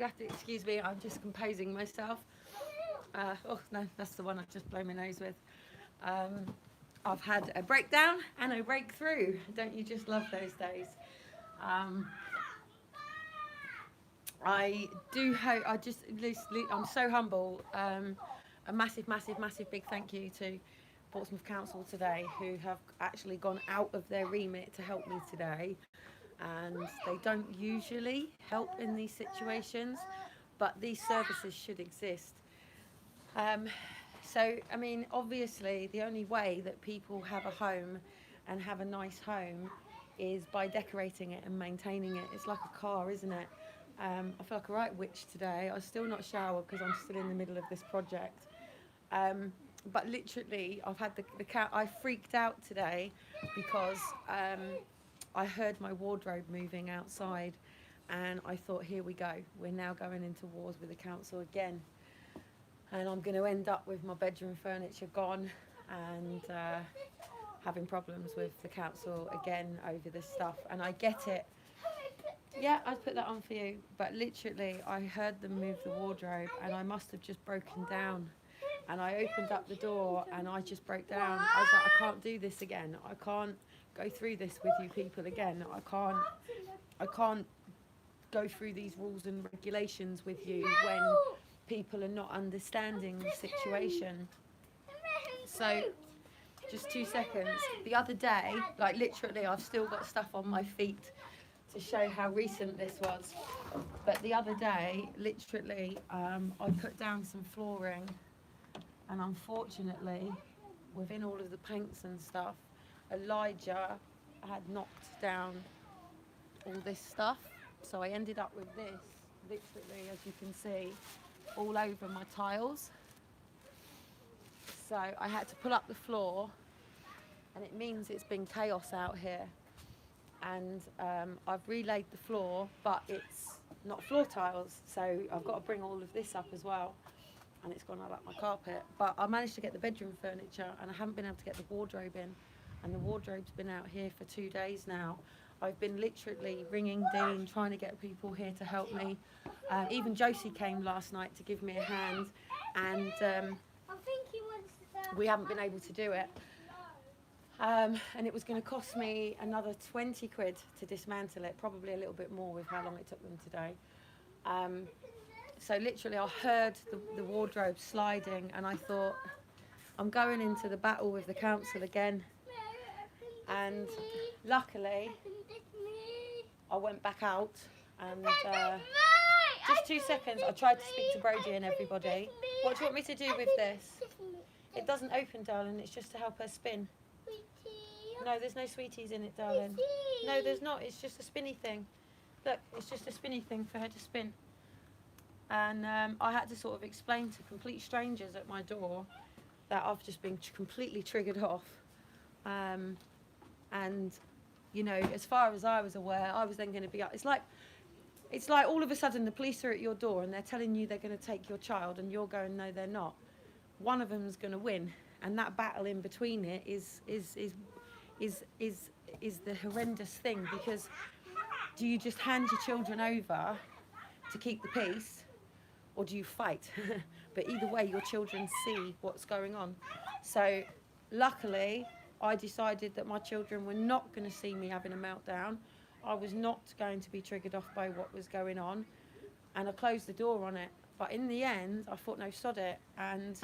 You have to excuse me, I'm just composing myself. Oh no, that's the one I've just blown my nose with. Um, I've had a breakdown and a breakthrough. Don't you just love those days? Um, I do hope, I'm so humble. A massive, massive, massive big thank you to Portsmouth Council today, who have actually gone out of their remit to help me today. And they don't usually help in these situations, but these services should exist. Um, so, I mean, obviously, the only way that people have a home and have a nice home is by decorating it and maintaining it. It's like a car, isn't it? I feel like a right witch today. I still not showered because I'm still in the middle of this project. But literally, I've had the cat. I freaked out today because I heard my wardrobe moving outside, and I thought, here we go. We're now going into wars with the council again, and I'm going to end up with my bedroom furniture gone and having problems with the council again over this stuff. And I get it. Yeah, I'd put that on for you. But literally, I heard them move the wardrobe, and I must have just broken down. And I opened up the door, and I just broke down. I was like, I can't do this again. I can't go through this with you people again. I can't go through these rules and regulations with you when people are not understanding the situation. So, just 2 seconds. The other day, like literally, I've still got stuff on my feet to show how recent this was. But the other day, literally, I put down some flooring, and unfortunately, within all of the paints and stuff, Elijah had knocked down all this stuff. So I ended up with this, literally, as you can see, all over my tiles. So I had to pull up the floor, and it means it's been chaos out here. And I've relaid the floor, but it's not floor tiles, so I've got to bring all of this up as well. And it's gone out like my carpet. But I managed to get the bedroom furniture, and I haven't been able to get the wardrobe in. And the wardrobe's been out here for 2 days now. I've been literally ringing Dean, trying to get people here to help me. Even Josie came last night to give me a hand, and we haven't been able to do it. And it was going to cost me another 20 quid to dismantle it, probably a little bit more with how long it took them today. So literally I heard the wardrobe sliding, and I thought, I'm going into the battle with the council again. And luckily I went back out, and just 2 seconds, I tried to speak to Brodie and everybody. What do you want me to do with this? It doesn't open, darling, it's just to help her spin. No, there's no sweeties in it, darling. No, there's not. It's just a spinny thing. Look, it's just a spinny thing for her to spin. And I had to sort of explain to complete strangers at my door that I've just been completely triggered off. And, you know, as far as I was aware, I was then going to be up. It's like all of a sudden the police are at your door and they're telling you they're going to take your child, and you're going, no, they're not. One of them's going to win, and that battle in between it is the horrendous thing, because do you just hand your children over to keep the peace, or do you fight? But either way, your children see what's going on. So luckily, I decided that my children were not going to see me having a meltdown. I was not going to be triggered off by what was going on, and I closed the door on it. But in the end, I thought, no, sod it. And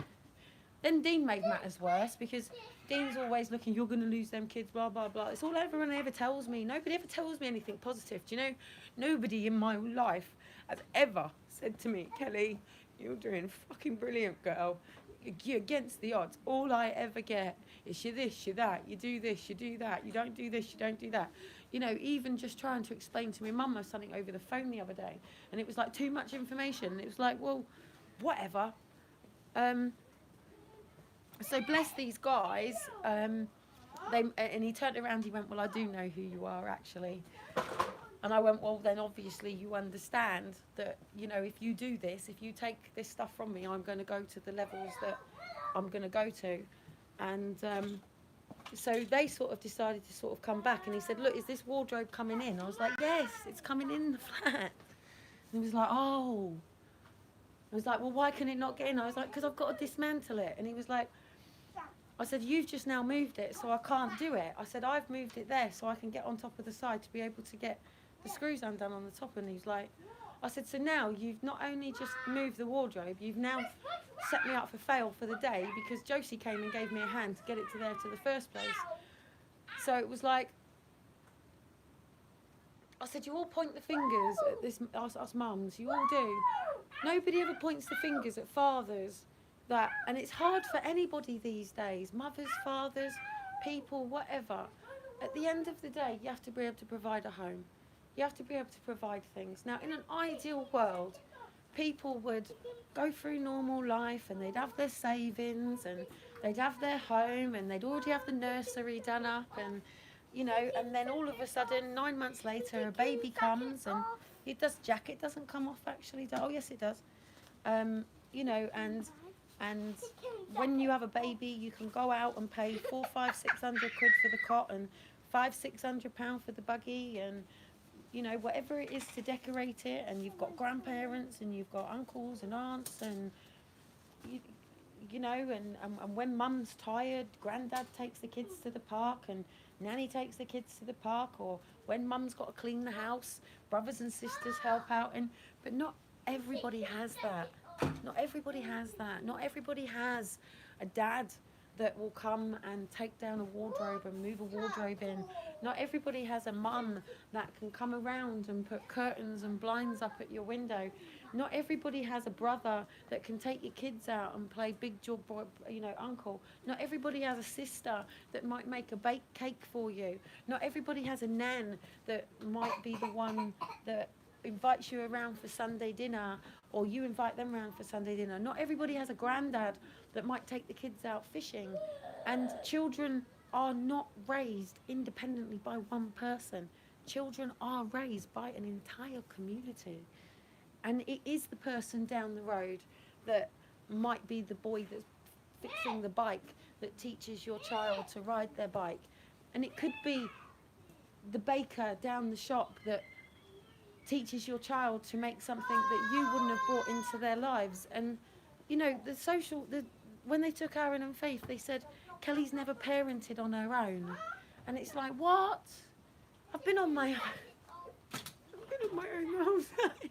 then Dean made matters worse, because Dean's always looking, you're going to lose them kids, blah, blah, blah. It's all everyone ever tells me. Nobody ever tells me anything positive. Do you know, nobody in my life has ever said to me, Kelly, you're doing fucking brilliant, girl. You're against the odds. All I ever get is you're this, you're that, you do this, you do that, you don't do this, you don't do that. You know, even just trying to explain to my mum something over the phone the other day, and it was like too much information. And it was like, well, whatever. So bless these guys. And he turned around, he went, well, I do know who you are, actually. And I went, well, then obviously you understand that, you know, if you do this, if you take this stuff from me, I'm going to go to the levels that I'm going to go to. And so they sort of decided to sort of come back, and he said, look, is this wardrobe coming in? I was like, yes, it's coming in the flat. And he was like, oh. I was like, well, why can it not get in? I was like, because I've got to dismantle it. And he was like, I said, you've just now moved it, so I can't do it. I said, I've moved it there so I can get on top of the side to be able to get the screws undone on the top. And he's like, I said, so now you've not only just moved the wardrobe, you've now set me up for fail for the day, because Josie came and gave me a hand to get it to there to the first place. So it was like, I said, you all point the fingers at this, us mums, you all do. Nobody ever points the fingers at fathers. And it's hard for anybody these days, mothers, fathers, people, whatever. At the end of the day, you have to be able to provide a home. You have to be able to provide things. Now, in an ideal world, people would go through normal life and they'd have their savings and they'd have their home and they'd already have the nursery done up, and, you know, and then all of a sudden, 9 months later, a baby comes and jacket doesn't come off actually. Oh, yes, it does. You know, and when you have a baby, you can go out and pay 400, 500, 600 quid for the cot and 500, £600 for the buggy, and, you know, whatever it is to decorate it. And you've got grandparents and you've got uncles and aunts, and you know, and when mum's tired, granddad takes the kids to the park and nanny takes the kids to the park, or when mum's got to clean the house, brothers and sisters help out. But not everybody has that. Not everybody has that. Not everybody has a dad that will come and take down a wardrobe and move a wardrobe in. Not everybody has a mum that can come around and put curtains and blinds up at your window. Not everybody has a brother that can take your kids out and play big job boy, you know, uncle. Not everybody has a sister that might make a baked cake for you. Not everybody has a nan that might be the one that invites you around for Sunday dinner, or you invite them around for Sunday dinner. Not everybody has a granddad that might take the kids out fishing. And children are not raised independently by one person. Children are raised by an entire community. And it is the person down the road that might be the boy that's fixing the bike that teaches your child to ride their bike. And it could be the baker down the shop that teaches your child to make something that you wouldn't have brought into their lives. And, you know, when they took Aaron and Faith, they said, Kelly's never parented on her own. And it's like, what? I've been on my own. I've been on my own the whole time.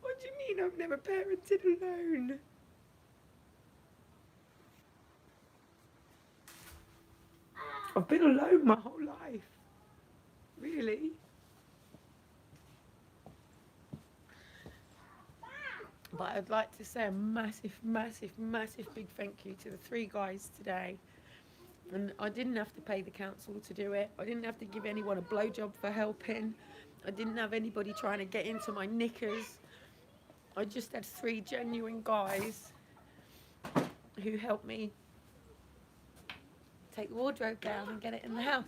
What do you mean I've never parented alone? I've been alone my whole life. Really? But I'd like to say a massive, massive, massive big thank you to the 3 guys today. And I didn't have to pay the council to do it. I didn't have to give anyone a blowjob for helping. I didn't have anybody trying to get into my knickers. I just had 3 genuine guys who helped me take the wardrobe down and get it in the house.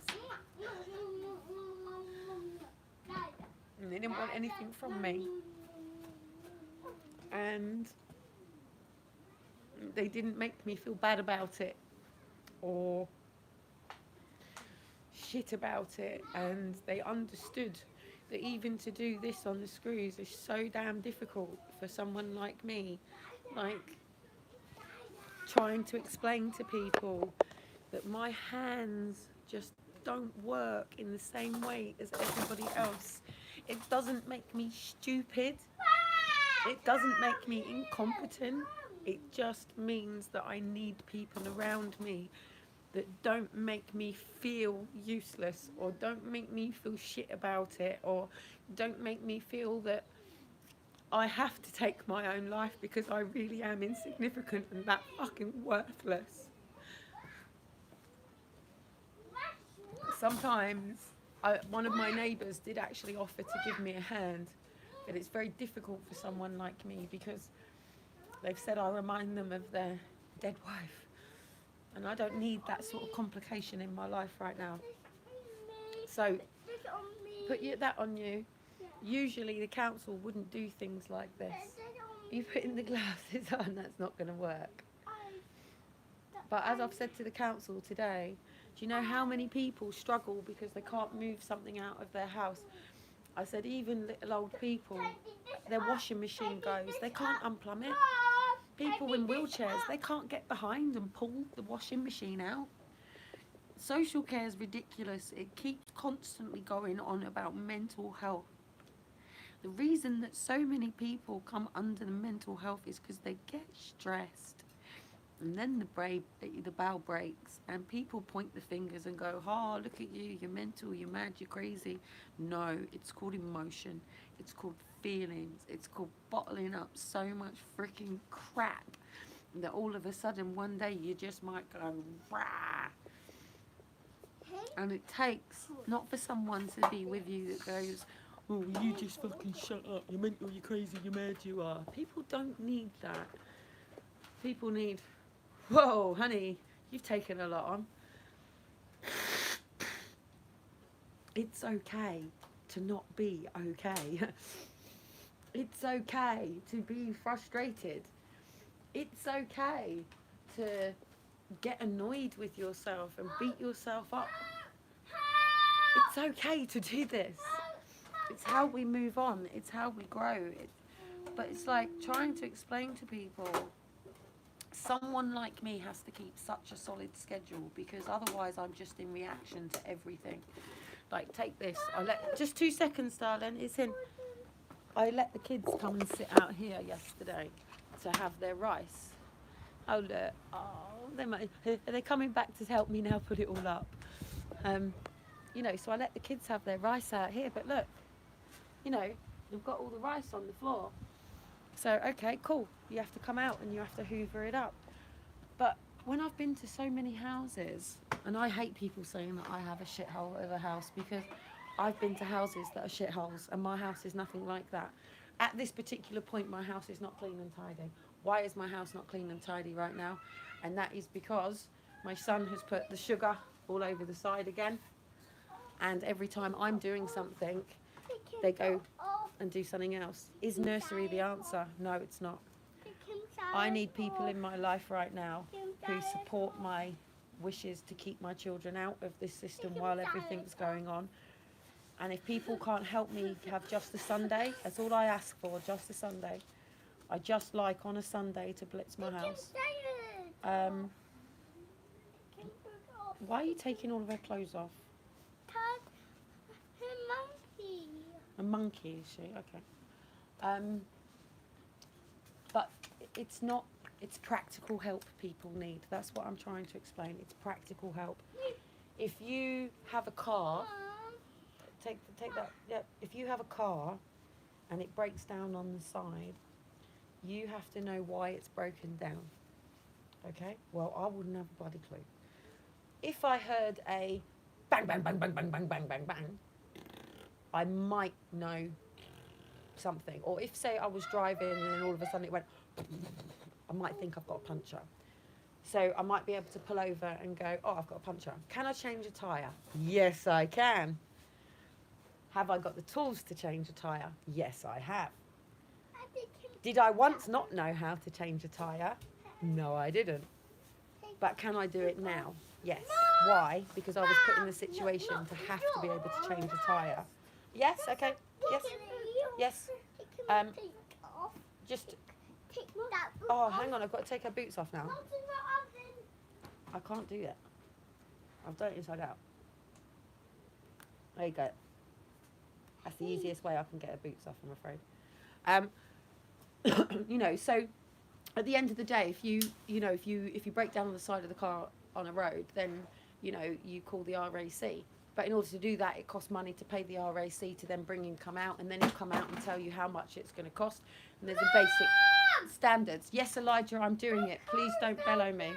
And they didn't want anything from me. And they didn't make me feel bad about it or shit about it. And they understood that even to do this on the screws is so damn difficult for someone like me. Like, trying to explain to people that my hands just don't work in the same way as everybody else. It doesn't make me stupid. It doesn't make me incompetent. It just means that I need people around me that don't make me feel useless, or don't make me feel shit about it, or don't make me feel that I have to take my own life because I really am insignificant and that fucking worthless. Sometimes one of my neighbours did actually offer to give me a hand, but it's very difficult for someone like me because they've said I remind them of their dead wife, and I don't need that sort of complication in my life right now. So put that on you. Usually the council wouldn't do things like this. You putting the glasses on, that's not going to work. But as I've said to the council today, Do you know how many people struggle because they can't move something out of their house? I said, even little old people, their washing machine goes, they can't unplumb it. People in wheelchairs, they can't get behind and pull the washing machine out. Social care is ridiculous. It keeps constantly going on about mental health. The reason that so many people come under the mental health is because they get stressed. And then the bow breaks and people point the fingers and go, oh, look at you, you're mental, you're mad, you're crazy. No, it's called emotion. It's called feelings. It's called bottling up so much freaking crap that all of a sudden one day you just might go, rah. And it takes not for someone to be with you that goes, oh, you just fucking shut up, you're mental, you're crazy, you're mad, you are. People don't need that. People need, whoa, honey, you've taken a lot on. It's okay to not be okay. It's okay to be frustrated. It's okay to get annoyed with yourself and beat yourself up. It's okay to do this. It's how we move on. It's how we grow. But it's like trying to explain to people, someone like me has to keep such a solid schedule because otherwise I'm just in reaction to everything. Like, take this. Just 2 seconds, darling. It's in. I let the kids come and sit out here yesterday to have their rice. Oh, look. Oh, they're coming back to help me now put it all up. You know, so I let the kids have their rice out here. But look, you know, they've got all the rice on the floor. So, okay, cool. You have to come out and you have to hoover it up. But when I've been to so many houses, and I hate people saying that I have a shithole of a house because I've been to houses that are shitholes and my house is nothing like that. At this particular point, my house is not clean and tidy. Why is my house not clean and tidy right now? And that is because my son has put the sugar all over the side again. And every time I'm doing something, they go and do something else. Is nursery the answer? No, it's not. I need people in my life right now who support my wishes to keep my children out of this system while everything's going on. And if people can't help me have just a Sunday, that's all I ask for, just a Sunday. I just like on a Sunday to blitz my house. Why are you taking all of her clothes off? A monkey, is she? Okay. But it's not, it's practical help people need. That's what I'm trying to explain. It's practical help. If you have a car, take that, yeah, if you have a car and it breaks down on the side, you have to know why it's broken down. Okay? Well, I wouldn't have a bloody clue. If I heard a bang, bang, bang, bang, bang, bang, bang, bang, bang, I might know something. Or if, say, I was driving and then all of a sudden it went, I might think I've got a puncture. So I might be able to pull over and go, oh, I've got a puncture. Can I change a tyre? Yes, I can. Have I got the tools to change a tyre? Yes, I have. Did I once not know how to change a tyre? No, I didn't. But can I do it now? Yes. Why? Because I was put in the situation to have to be able to change a tyre. Yes, okay. Yes. Yes. Just. Oh, hang on. I've got to take her boots off now. I can't do that. I've done it inside out. There you go. That's the easiest way I can get her boots off, I'm afraid. You know, so at the end of the day, if you break down on the side of the car on a road, then, you know, you call the RAC. But in order to do that, it costs money to pay the RAC to then bring him come out, and then he'll come out and tell you how much it's going to cost. And there's a basic standards. Yes, Elijah, I'm doing it. Please don't bellow me.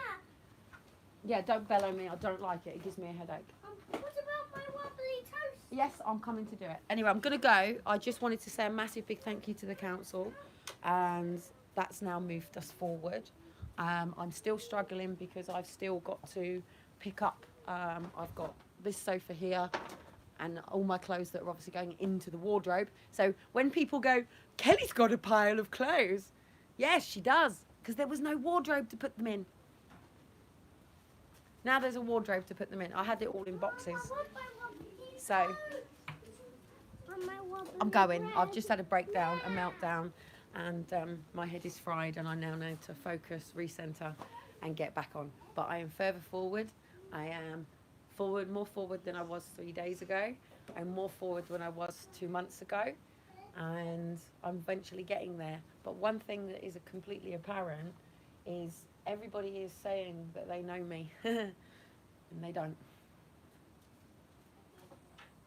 Yeah, don't bellow me. I don't like it. It gives me a headache. What about my wobbly toast? Yes, I'm coming to do it. Anyway, I'm going to go. I just wanted to say a massive big thank you to the council, and that's now moved us forward. I'm still struggling because I've still got to pick up. I've got this sofa here and all my clothes that are obviously going into the wardrobe. So when people go, Kelly's got a pile of clothes. Yes, she does, because there was no wardrobe to put them in. Now there's a wardrobe to put them in. I had it all in boxes. I want my wobbly So toes. And my wobbly I'm going. I've bread. just had a breakdown, a meltdown, and my head is fried, and I now know to focus, recenter, and get back on. But I am further forward. I am more forward than I was 3 days ago. I'm more forward than I was 2 months ago, and I'm eventually getting there. But one thing that is completely apparent is everybody is saying that they know me, and they don't.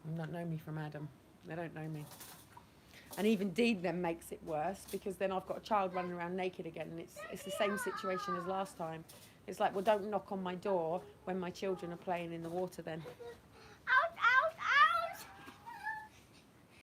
They don't know me from Adam. They don't know me. And even Deed then makes it worse because then I've got a child running around naked again, and it's the same situation as last time. It's like, well, don't knock on my door when my children are playing in the water then.